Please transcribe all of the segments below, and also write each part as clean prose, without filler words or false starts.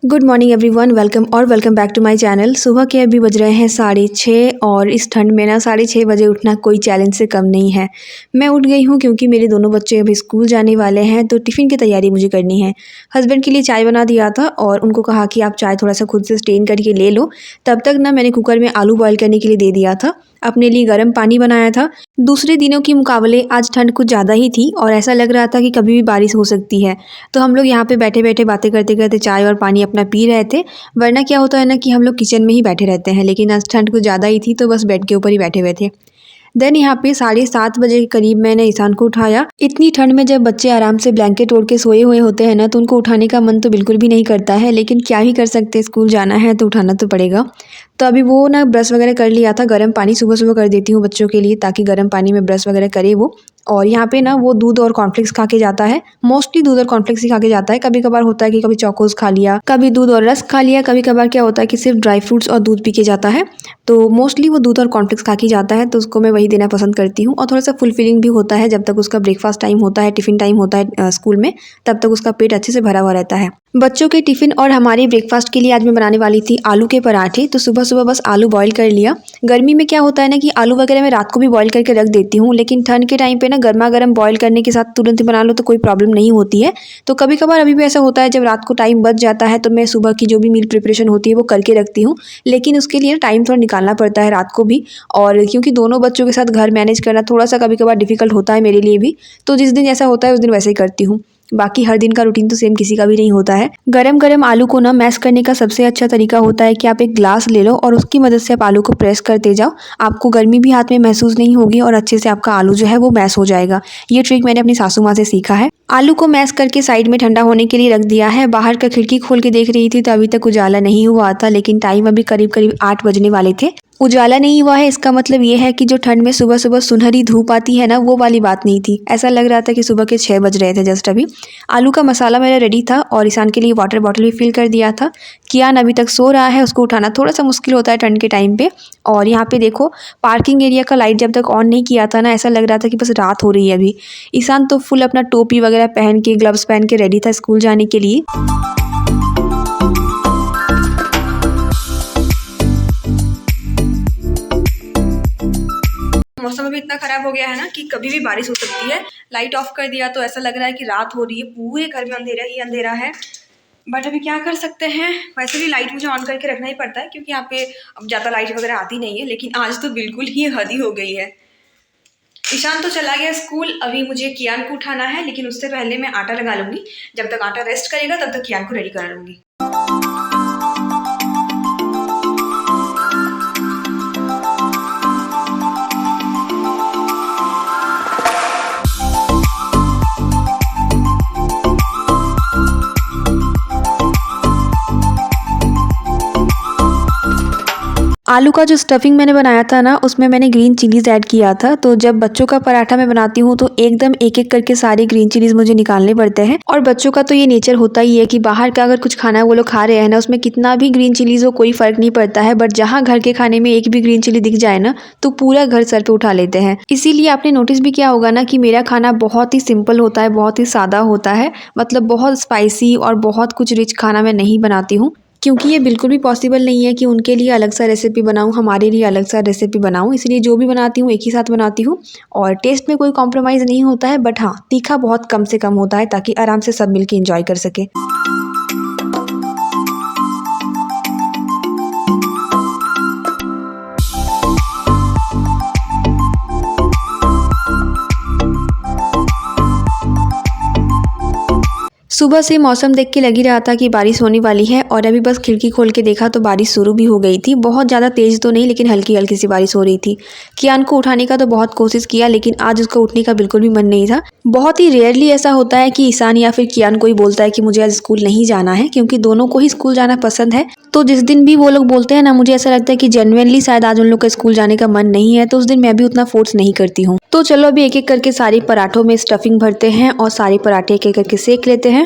Good morning everyone, welcome back to my channel. सुबह के अभी बज रहे हैं 6:30 और इस ठंड में ना 6:30 बजे उठना कोई चैलेंज से कम नहीं है। मैं उठ गई हूँ क्योंकि मेरे दोनों बच्चे अभी स्कूल जाने वाले हैं, तो टिफ़िन की तैयारी मुझे करनी है। हस्बैंड के लिए चाय बना दिया था और उनको कहा कि आप चाय थोड़ा सा खुद से स्टेन करके ले लो। तब तक ना मैंने कुकर में आलू बॉयल करने के लिए दे दिया था, अपने लिए गर्म पानी बनाया था। दूसरे दिनों के मुकाबले आज ठंड कुछ ज़्यादा ही थी और ऐसा लग रहा था कि कभी भी बारिश हो सकती है। तो हम लोग यहाँ पे बैठे बैठे बातें करते करते चाय और पानी अपना पी रहे थे। वरना क्या होता है ना कि हम लोग किचन में ही बैठे रहते हैं, लेकिन आज ठंड कुछ ज़्यादा ही थी तो बस बेड के ऊपर ही बैठे हुए थे। देन यहाँ पे 7:30 बजे के करीब मैंने ईशान को उठाया। इतनी ठंड में जब बच्चे आराम से ब्लैंकेट ओढ़ के सोए हुए होते हैं ना, तो उनको उठाने का मन तो बिल्कुल भी नहीं करता है, लेकिन क्या ही कर सकते हैं, स्कूल जाना है तो उठाना तो पड़ेगा। तो अभी वो ना ब्रश वगैरह कर लिया था। गर्म पानी सुबह सुबह कर देती हूँ बच्चों के लिए, ताकि गर्म पानी में ब्रश वगैरह करे वो। और यहाँ पे ना वो दूध और कॉर्नफ्लेक्स खा के जाता है, मोस्टली दूध और कॉर्नफ्लेक्स ही खा के जाता है। कभी कभार होता है कि कभी चोकोस खा लिया, कभी दूध और रस्क खा लिया, कभी कभार क्या होता है कि सिर्फ ड्राई फ्रूट्स और दूध पी के जाता है। तो मोस्टली वो दूध और कॉर्नफ्लेक्स खा के जाता है, तो उसको मैं वही देना पसंद करती हूँ। और थोड़ा सा फुलफिलिंग भी होता है, जब तक उसका ब्रेकफास्ट टाइम होता है, टिफ़िन टाइम होता है स्कूल में, तब तक उसका पेट अच्छे से भरा हुआ रहता है। बच्चों के टिफ़िन और हमारे ब्रेकफास्ट के लिए आज मैं बनाने वाली थी आलू के पराठे। तो सुबह सुबह बस आलू बॉईल कर लिया। गर्मी में क्या होता है ना कि आलू वगैरह मैं रात को भी बॉईल करके रख देती हूँ, लेकिन ठंड के टाइम पे ना गर्मा गर्म बॉईल करने के साथ तुरंत ही बना लो तो कोई प्रॉब्लम नहीं होती है। तो कभी कभार अभी भी ऐसा होता है, जब रात को टाइम बच जाता है तो मैं सुबह की जो भी मील प्रिपरेशन होती है वो करके रखती हूँ, लेकिन उसके लिए टाइम थोड़ा निकालना पड़ता है रात को भी। और क्योंकि दोनों बच्चों के साथ घर मैनेज करना थोड़ा सा कभी कभार डिफिकल्ट होता है मेरे लिए भी, तो जिस दिन ऐसा होता है उस दिन वैसे ही करती हूँ। बाकी हर दिन का रूटीन तो सेम किसी का भी नहीं होता है। गरम गरम आलू को ना मैश करने का सबसे अच्छा तरीका होता है कि आप एक ग्लास ले लो और उसकी मदद से आप आलू को प्रेस करते जाओ। आपको गर्मी भी हाथ में महसूस नहीं होगी और अच्छे से आपका आलू जो है वो मैश हो जाएगा। ये ट्रिक मैंने अपनी सासू माँ से सीखा है। आलू को मैश करके साइड में ठंडा होने के लिए रख दिया है। बाहर का खिड़की खोल के देख रही थी तो अभी तक उजाला नहीं हुआ था, लेकिन टाइम अभी करीब करीब 8 बजने वाले थे। उजाला नहीं हुआ है, इसका मतलब ये है कि जो ठंड में सुबह सुबह सुनहरी धूप आती है ना, वो वाली बात नहीं थी। ऐसा लग रहा था कि सुबह के 6 बज रहे थे जस्ट अभी। आलू का मसाला मेरा रेडी था और ईशान के लिए वाटर बॉटल भी फिल कर दिया था। कियान अभी तक सो रहा है, उसको उठाना थोड़ा सा मुश्किल होता है ठंड के टाइम पे। और यहाँ पे देखो, पार्किंग एरिया का लाइट जब तक ऑन नहीं किया था ना, ऐसा लग रहा था कि बस रात हो रही है अभी। ईशान तो फुल अपना टोपी वगैरह पहन के, ग्लव्स पहन के रेडी था स्कूल जाने के लिए। मौसम अभी इतना खराब हो गया है ना कि कभी भी बारिश हो सकती है। लाइट ऑफ कर दिया तो ऐसा लग रहा है कि रात हो रही है, पूरे घर में अंधेरा ही अंधेरा है। बट अभी क्या कर सकते हैं, वैसे भी लाइट मुझे ऑन करके रखना ही पड़ता है क्योंकि यहाँ पे अब ज़्यादा लाइट वगैरह आती नहीं है। लेकिन आज तो बिल्कुल ही हद ही हो गई है। ईशान तो चला गया स्कूल, अभी मुझे कियान को उठाना है, लेकिन उससे पहले मैं आटा लगा लूँगी। जब तक आटा रेस्ट करेगा तब तक कियान को रेडी करा लूँगी। आलू का जो स्टफिंग मैंने बनाया था ना, उसमें मैंने ग्रीन चिलीज़ ऐड किया था। तो जब बच्चों का पराठा मैं बनाती हूँ तो एकदम एक एक करके सारे ग्रीन चिलीज़ मुझे निकालने पड़ते हैं। और बच्चों का तो ये नेचर होता ही है कि बाहर का अगर कुछ खाना वो लोग खा रहे हैं ना, उसमें कितना भी ग्रीन चिलीज़ हो कोई फ़र्क नहीं पड़ता है। बट जहाँ घर के खाने में एक भी ग्रीन चिली दिख जाए ना, तो पूरा घर सर पे उठा लेते हैं। इसीलिए आपने नोटिस भी किया होगा ना कि मेरा खाना बहुत ही सिंपल होता है, बहुत ही सादा होता है। मतलब बहुत स्पाइसी और बहुत कुछ रिच खाना मैं नहीं बनाती हूँ, क्योंकि ये बिल्कुल भी पॉसिबल नहीं है कि उनके लिए अलग सा रेसिपी बनाऊँ, हमारे लिए अलग सा रेसिपी बनाऊँ। इसलिए जो भी बनाती हूँ एक ही साथ बनाती हूँ और टेस्ट में कोई कॉम्प्रोमाइज़ नहीं होता है। बट हाँ, तीखा बहुत कम से कम होता है ताकि आराम से सब मिलके एंजॉय कर सके। सुबह से मौसम देख के लग ही रहा था कि बारिश होने वाली है और अभी बस खिड़की खोल के देखा तो बारिश शुरू भी हो गई थी। बहुत ज़्यादा तेज़ तो नहीं, लेकिन हल्की हल्की सी बारिश हो रही थी। कियान को उठाने का तो बहुत कोशिश किया, लेकिन आज उसको उठने का बिल्कुल भी मन नहीं था। बहुत ही रेयरली ऐसा होता है कि ईशान या फिर कियान को ही बोलता है कि मुझे आज स्कूल नहीं जाना है, क्योंकि दोनों को ही स्कूल जाना पसंद है। तो जिस दिन भी वो लोग बोलते हैं ना, मुझे ऐसा लगता है कि जेन्युइनली शायद आज उन लोग का स्कूल जाने का मन नहीं है, तो उस दिन मैं भी उतना फोर्स नहीं करती हूँ। तो चलो अभी एक एक करके सारे पराठों में स्टफिंग भरते हैं और सारे पराठे एक एक करके सेक लेते हैं।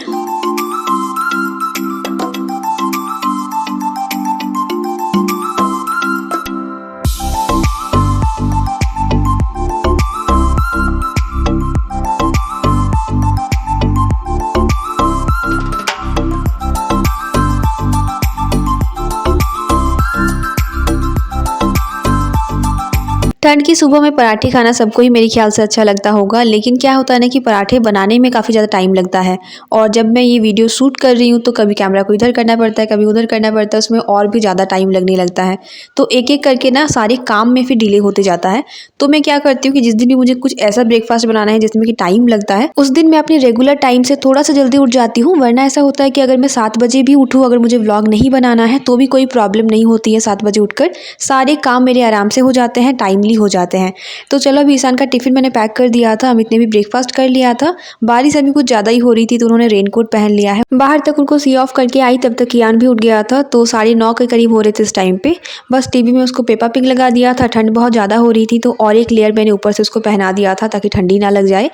ठंड की सुबह में पराठे खाना सबको ही मेरे ख्याल से अच्छा लगता होगा, लेकिन क्या होता है ना कि पराठे बनाने में काफ़ी ज़्यादा टाइम लगता है। और जब मैं ये वीडियो शूट कर रही हूँ तो कभी कैमरा को इधर करना पड़ता है, कभी उधर करना पड़ता है, उसमें और भी ज़्यादा टाइम लगने लगता है। तो एक-एक करके ना सारे काम में फिर डिले होते जाता है। तो मैं क्या करती हूँ कि जिस दिन भी मुझे कुछ ऐसा ब्रेकफ़ास्ट बनाना है जिसमें कि टाइम लगता है, उस दिन मैं अपने रेगुलर टाइम से थोड़ा-सा जल्दी उठ जाती हूँ। वरना ऐसा होता है कि अगर मैं 7 बजे भी उठूँ, अगर मुझे व्लॉग नहीं बनाना है तो भी कोई प्रॉब्लम नहीं होती है। 7 बजे उठकर सारे काम मेरे आराम से हो जाते हैं, टाइमली हो जाते हैं। तो चलो अभी ईशान का टिफ़िन मैंने पैक कर दिया था, अमित ने भी ब्रेकफ़ास्ट कर लिया था। बारिश अभी कुछ ज़्यादा ही हो रही थी तो उन्होंने रेनकोट पहन लिया है। बाहर तक उनको सी ऑफ करके आई तब तक कियान भी उठ गया था, तो 9:30 के करीब हो रहे थे इस टाइम पे। बस टीवी में उसको पेपा पिग लगा दिया था, ठंड बहुत ज़्यादा हो रही थी तो और एक लेयर मैंने ऊपर से उसको पहना दिया था ताकि ठंडी ना लग जाए।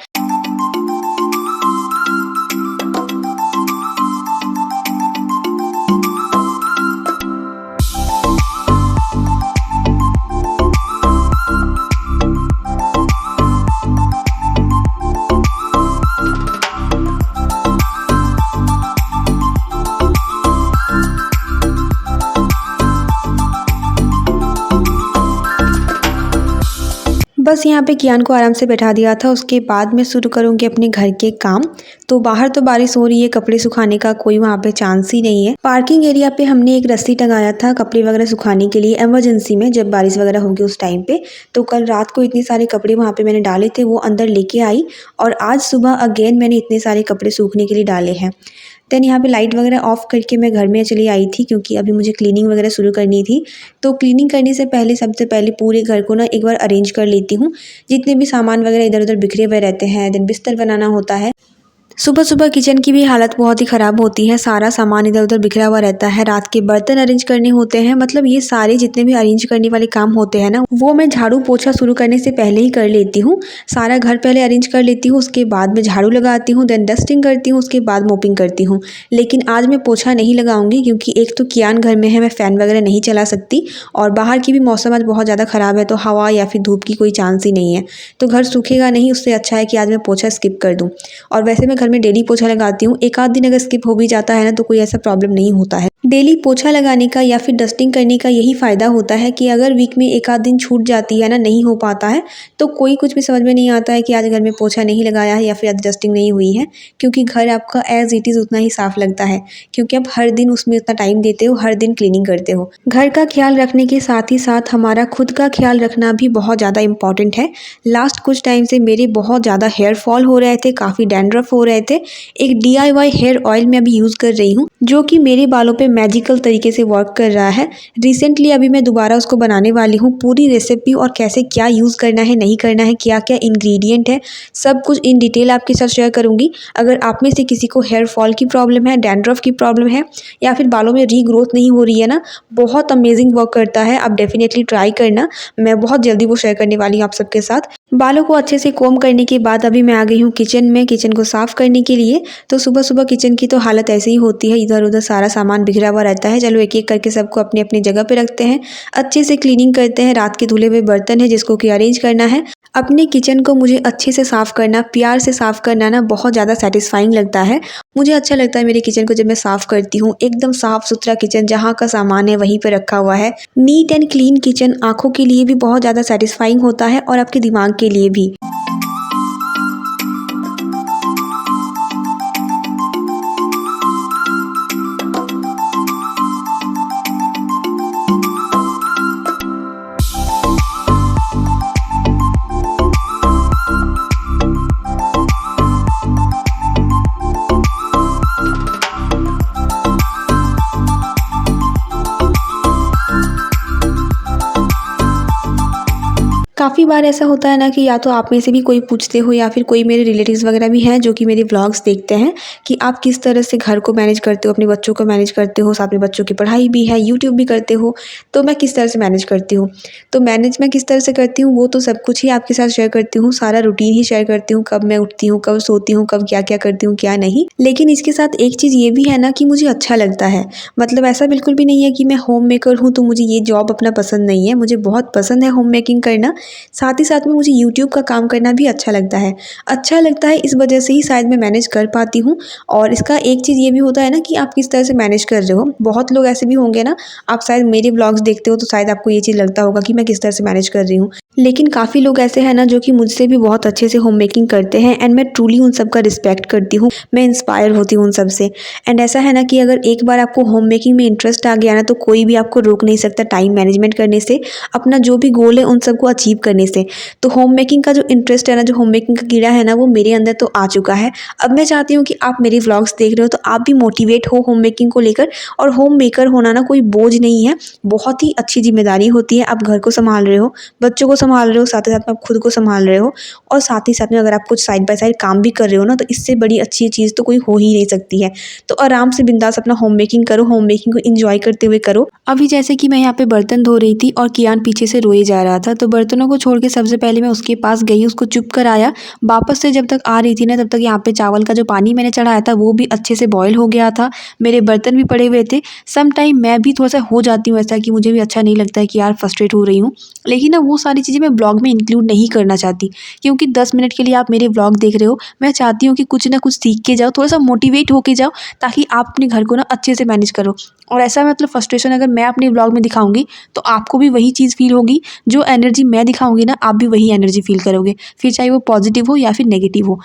बस यहाँ पे कियान को आराम से बैठा दिया था, उसके बाद मैं शुरू करूँगी अपने घर के काम। तो बाहर तो बारिश हो रही है, कपड़े सुखाने का कोई वहाँ पे चांस ही नहीं है। पार्किंग एरिया पे हमने एक रस्सी टंगाया था कपड़े वगैरह सुखाने के लिए, इमरजेंसी में जब बारिश वगैरह होगी उस टाइम पे। तो कल रात को इतने सारे कपड़े वहाँ पे मैंने डाले थे, वो अंदर लेके आई और आज सुबह अगेन मैंने इतने सारे कपड़े सूखने के लिए डाले हैं। देन यहाँ पे लाइट वगैरह ऑफ़ करके मैं घर में चली आई थी क्योंकि अभी मुझे क्लीनिंग वगैरह शुरू करनी थी। तो क्लीनिंग करने से पहले सबसे पहले पूरे घर को ना एक बार अरेंज कर लेती हूँ। जितने भी सामान वगैरह इधर-उधर बिखरे हुए रहते हैं, देन बिस्तर बनाना होता है। सुबह-सुबह किचन की भी हालत बहुत ही ख़राब होती है, सारा सामान इधर-उधर बिखरा हुआ रहता है, रात के बर्तन अरेंज करने होते हैं, मतलब ये सारे जितने भी अरेंज करने वाले काम होते हैं ना, वो मैं झाड़ू पोछा शुरू करने से पहले ही कर लेती हूँ। सारा घर पहले अरेंज कर लेती हूँ, उसके बाद मैं झाड़ू लगाती हूँ, देन डस्टिंग करती हूँ, उसके बाद मोपिंग करती हूँ। लेकिन आज मैं पोछा नहीं लगाऊंगी क्योंकि एक तो कियान घर में है, मैं फ़ैन वगैरह नहीं चला सकती और बाहर की भी मौसम आज बहुत ज़्यादा ख़राब है, तो हवा या फिर धूप की कोई चांस ही नहीं है। तो घर सूखेगा नहीं, उससे अच्छा है कि आज मैं पोछा स्किप कर दूँ। और वैसे मैं घर में डेली पोछा लगाती हूँ, एक आध दिन अगर स्किप हो भी जाता है ना तो कोई ऐसा प्रॉब्लम नहीं होता है। डेली पोछा लगाने का या फिर डस्टिंग करने का यही फ़ायदा होता है कि अगर वीक में एक आध दिन छूट जाती है ना, नहीं हो पाता है, तो कोई कुछ भी समझ में नहीं आता है कि आज घर में पोछा नहीं लगाया है या फिर आज डस्टिंग नहीं हुई है, क्योंकि घर आपका एज़ इट इज़ उतना ही साफ़ लगता है, क्योंकि आप हर दिन उसमें उतना टाइम देते हो, हर दिन क्लीनिंग करते हो। घर का ख्याल रखने के साथ ही साथ हमारा खुद का ख्याल रखना भी बहुत ज़्यादा इम्पॉर्टेंट है। लास्ट कुछ टाइम से मेरे बहुत ज़्यादा हेयर फॉल हो रहे थे, काफ़ी डैंड्रफ हो रहे थे। एक DIY हेयर ऑयल मैं अभी यूज़ कर रही हूँ, जो कि मेरे बालों पे मैजिकल तरीके से वर्क कर रहा है। रिसेंटली अभी मैं दोबारा उसको बनाने वाली हूँ, पूरी रेसिपी और कैसे क्या यूज़ करना है, नहीं करना है, क्या-क्या इंग्रेडिएंट है, सब कुछ इन डिटेल आपके साथ शेयर करूँगी। अगर आप में से किसी को हेयर फॉल की प्रॉब्लम है, डैंड्रफ की प्रॉब्लम है या फिर बालों में रीग्रोथ नहीं हो रही है ना, बहुत अमेजिंग वर्क करता है, आप डेफिनेटली ट्राई करना। मैं बहुत जल्दी वो शेयर करने वाली हूँ आप सबके साथ। बालों को अच्छे से कोम करने के बाद अभी मैं आ गई हूँ किचन में, किचन को साफ़ करने के लिए। तो सुबह-सुबह किचन की तो हालत ऐसे ही होती है, इधर-उधर सारा सामान बिखरा हुआ रहता है। चलो एक-एक करके सबको अपनी-अपनी जगह पे रखते हैं, अच्छे से क्लीनिंग करते हैं। रात के धुले हुए बर्तन हैं जिसको कि अरेंज करना है। अपने किचन को मुझे अच्छे से साफ़ करना, प्यार से साफ़ करना ना बहुत ज़्यादा सैटिस्फाइंग लगता है। मुझे अच्छा लगता है मेरे किचन को जब मैं साफ़ करती हूँ, एकदम साफ़-सुथरा किचन, जहाँ का सामान है वहीं पे रखा हुआ है। नीट एंड क्लीन किचन आँखों के लिए भी बहुत ज़्यादा सैटिस्फाइंग होता है और आपके दिमाग के लिए भी। काफ़ी बार ऐसा होता है ना कि या तो आप में से भी कोई पूछते हो या फिर कोई मेरे रिलेटिव्स वगैरह भी हैं जो कि मेरे व्लॉग्स देखते हैं कि आप किस तरह से घर को मैनेज करते हो, अपने बच्चों को मैनेज करते हो, साथ में बच्चों की पढ़ाई भी है, यूट्यूब भी करते हो, तो मैं किस तरह से मैनेज करती हूँ। तो मैनेज मैं किस तरह से करती हूँ वो तो सब कुछ ही आपके साथ शेयर करती हूँ, सारा रूटीन ही शेयर करती हूँ, कब मैं उठती हूँ, कब सोती हूँ, कब क्या-क्या करती हूँ, क्या नहीं। लेकिन इसके साथ एक चीज़ ये भी है ना कि मुझे अच्छा लगता है, मतलब ऐसा बिल्कुल भी नहीं है कि मैं होम मेकर हूँ तो मुझे ये जॉब अपना पसंद नहीं है, मुझे बहुत पसंद है होम मेकिंग करना। साथ ही साथ में मुझे यूट्यूब का काम करना भी अच्छा लगता है। अच्छा लगता है इस वजह से ही शायद मैं मैनेज कर पाती हूँ। और इसका एक चीज़ ये भी होता है ना कि आप किस तरह से मैनेज कर रहे हो। बहुत लोग ऐसे भी होंगे ना, आप शायद मेरे व्लॉग्स देखते हो तो शायद आपको ये चीज़ लगता होगा कि मैं किस तरह से मैनेज कर रही हूँ। लेकिन काफ़ी लोग ऐसे हैं ना जो कि मुझसे भी बहुत अच्छे से होम मेकिंग करते हैं एंड मैं ट्रूली उन सब का रिस्पेक्ट करती हूँ। मैं इंस्पायर होती हूँ उन सब से। एंड ऐसा है ना कि अगर एक बार आपको होम मेकिंग में इंटरेस्ट आ गया ना तो कोई भी आपको रोक नहीं सकता टाइम मैनेजमेंट करने से, अपना जो भी गोल है उन सबको अचीव करने से। तो होम मेकिंग का जो इंटरेस्ट है ना, जो होम मेकिंग का कीड़ा है ना, वो मेरे अंदर तो आ चुका है। अब मैं चाहती हूँ कि आप मेरे व्लॉग्स देख रहे हो तो आप भी मोटिवेट हो होम मेकिंग को लेकर। और होम मेकर होना ना कोई बोझ नहीं है, बहुत ही अच्छी जिम्मेदारी होती है। आप घर को संभाल रहे हो, बच्चों को संभाल रहे हो, साथ ही साथ में आप खुद को संभाल रहे हो, और साथ ही साथ में अगर आप कुछ साइड बाय साइड काम भी कर रहे हो ना, तो इससे बड़ी अच्छी चीज़ तो कोई हो ही नहीं सकती है। तो आराम से बिंदास अपना होम मेकिंग करो, होम मेकिंग को एंजॉय करते हुए करो। अभी जैसे कि मैं यहाँ पे बर्तन धो रही थी और कियान पीछे से रोए जा रहा था, तो बर्तनों को छोड़ के सबसे पहले मैं उसके पास गई, उसको चुप कराया। वापस से जब तक आ रही थी ना, तब तक यहाँ पे चावल का जो पानी मैंने चढ़ाया था वो भी अच्छे से बॉयल हो गया था। मेरे बर्तन भी पड़े हुए थे। सम टाइम मैं भी थोड़ा सा हो जाती हूँ ऐसा कि मुझे भी अच्छा नहीं लगता है कि यार फ्रस्ट्रेट हो रही हूँ, लेकिन ना वो सारी चीज़ें मैं ब्लॉग में इंक्लूड नहीं करना चाहती, क्योंकि 10 मिनट के लिए आप मेरे ब्लॉग देख रहे हो, मैं चाहती हूँ कि कुछ ना कुछ सीख के जाओ, थोड़ा सा मोटिवेट होके जाओ, ताकि आप अपने घर को ना अच्छे से मैनेज करो। और ऐसा मतलब फ्रस्ट्रेशन अगर मैं अपने ब्लॉग में दिखाऊंगी तो आपको भी वही चीज़ फील होगी, जो एनर्जी मैं दिखाऊंगी ना आप भी वही एनर्जी फील करोगे, फिर चाहे वो पॉजिटिव हो या फिर नेगेटिव हो।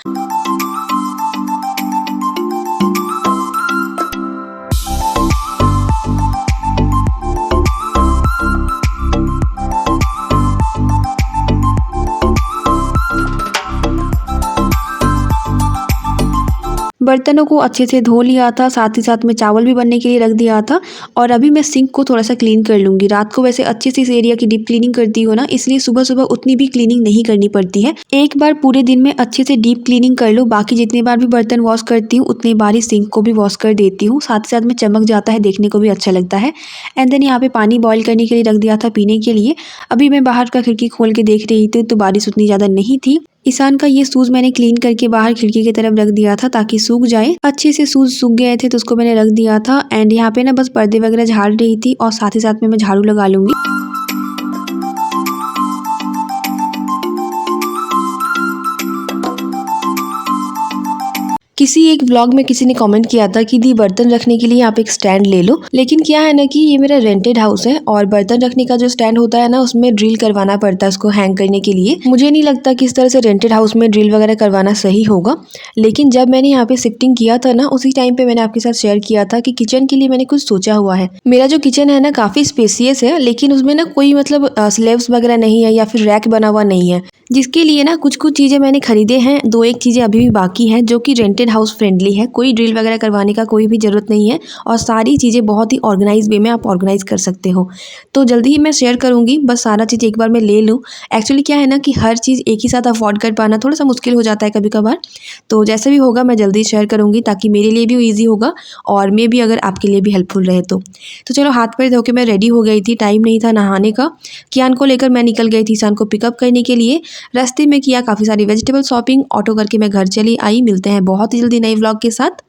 बर्तनों को अच्छे से धो लिया था, साथ ही साथ में चावल भी बनने के लिए रख दिया था। और अभी मैं सिंक को थोड़ा सा क्लीन कर लूँगी। रात को वैसे अच्छे से इस एरिया की डीप क्लीनिंग करती हो ना, इसलिए सुबह सुबह उतनी भी क्लीनिंग नहीं करनी पड़ती है। एक बार पूरे दिन में अच्छे से डीप क्लीनिंग कर लो, बाकी जितनी बार भी बर्तन वॉश करती हूँ उतनी बार ही सिंक को भी वॉश कर देती हूँ। साथ ही साथ में चमक जाता है, देखने को भी अच्छा लगता है। एंड देन यहाँ पे पानी बॉयल करने के लिए रख दिया था पीने के लिए। अभी मैं बाहर का खिड़की खोल के देख रही थी तो बारिश उतनी ज़्यादा नहीं थी। ईशान का ये शूज़ मैंने क्लीन करके बाहर खिड़की की तरफ रख दिया था ताकि सूख जाए। अच्छे से शूज़ सूख गए थे तो उसको मैंने रख दिया था। एंड यहाँ पे ना बस पर्दे वगैरह झाड़ रही थी और साथ ही साथ में मैं झाड़ू लगा लूँगी। किसी एक ब्लॉग में किसी ने कमेंट किया था कि दी बर्तन रखने के लिए आप एक स्टैंड ले लो, लेकिन क्या है ना कि ये मेरा रेंटेड हाउस है और बर्तन रखने का जो स्टैंड होता है ना उसमें ड्रिल करवाना पड़ता है उसको हैंग करने के लिए। मुझे नहीं लगता कि इस तरह से रेंटेड हाउस में ड्रिल वगैरह करवाना सही होगा। लेकिन जब मैंने यहाँ पे शिफ्टिंग किया था ना, उसी टाइम पे मैंने आपके साथ शेयर किया था कि किचन के लिए मैंने कुछ सोचा हुआ है। मेरा जो किचन है ना काफ़ी स्पेसियस है, लेकिन उसमें ना कोई मतलब स्लैब्स वगैरह नहीं है या फिर रैक बना हुआ नहीं है, जिसके लिए ना कुछ कुछ चीज़ें मैंने खरीदे हैं। 2-1 चीज़ें अभी भी बाकी हैं जो कि रेंटेड हाउस फ्रेंडली है। कोई ड्रिल वगैरह करवाने का कोई भी ज़रूरत नहीं है और सारी चीज़ें बहुत ही ऑर्गेनाइज वे में आप ऑर्गेनाइज कर सकते हो। तो जल्दी ही मैं शेयर करूँगी, बस सारा चीज़ एक बार मैं ले लूँ। एक्चुअली क्या है ना कि हर चीज़ एक ही साथ अफोर्ड कर पाना थोड़ा सा मुश्किल हो जाता है कभी कभार। तो जैसे भी होगा मैं जल्दी शेयर करूँगी ताकि मेरे लिए भी ईजी होगा और मे भी अगर आपके लिए भी हेल्पफुल रहे तो चलो हाथ पैर धो के मैं रेडी हो गई थी, टाइम नहीं था नहाने का। कियान को लेकर मैं निकल गई थी ईशान को पिकअप करने के लिए। रास्ते में किया काफ़ी सारी वेजिटेबल शॉपिंग, ऑटो करके मैं घर चली आई। मिलते हैं बहुत ही जल्दी नए व्लॉग के साथ।